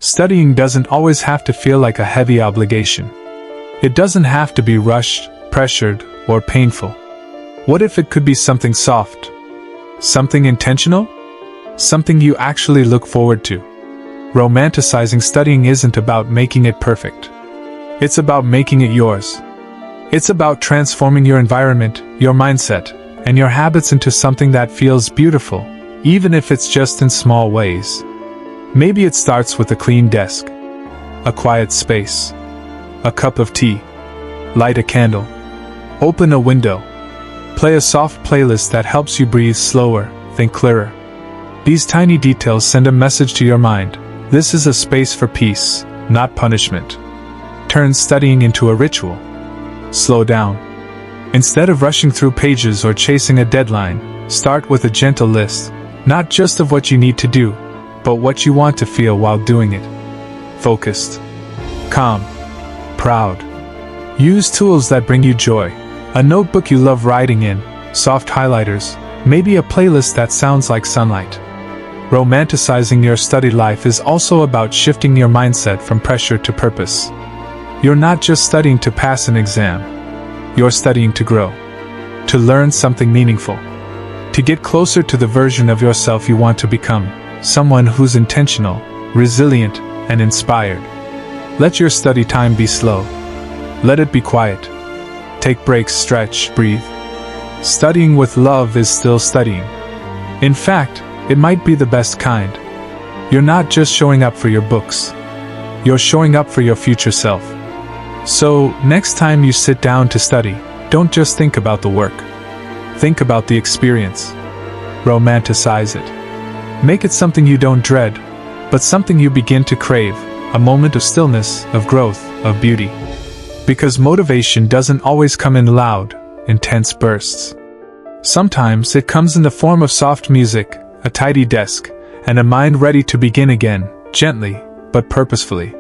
Studying doesn't always have to feel like a heavy obligation. It doesn't have to be rushed, pressured, or painful. What if it could be something soft? Something intentional? Something you actually look forward to. Romanticizing studying isn't about making it perfect. It's about making it yours. It's about transforming your environment, your mindset, and your habits into something that feels beautiful, even if it's just in small ways. Maybe it starts with a clean desk, a quiet space, a cup of tea, light a candle, open a window, play a soft playlist that helps you breathe slower, think clearer. These tiny details send a message to your mind. This is a space for peace, not punishment. Turn studying into a ritual. Slow down. Instead of rushing through pages or chasing a deadline, start with a gentle list, not just of what you need to do, but what you want to feel while doing it. Focused, calm, proud. Use tools that bring you joy. A notebook you love writing in, soft highlighters, maybe a playlist that sounds like sunlight. Romanticizing your study life is also about shifting your mindset from pressure to purpose. You're not just studying to pass an exam. You're studying to grow, to learn something meaningful, to get closer to the version of yourself you want to become, someone who's intentional, resilient, and inspired. Let your study time be slow. Let it be quiet. Take breaks, stretch, breathe. Studying with love is still studying. In fact, it might be the best kind. You're not just showing up for your books. You're showing up for your future self. So, next time you sit down to study, don't just think about the work. Think about the experience. Romanticize it. Make it something you don't dread, but something you begin to crave, a moment of stillness, of growth, of beauty. Because motivation doesn't always come in loud, intense bursts. Sometimes it comes in the form of soft music, a tidy desk, and a mind ready to begin again, gently, but purposefully.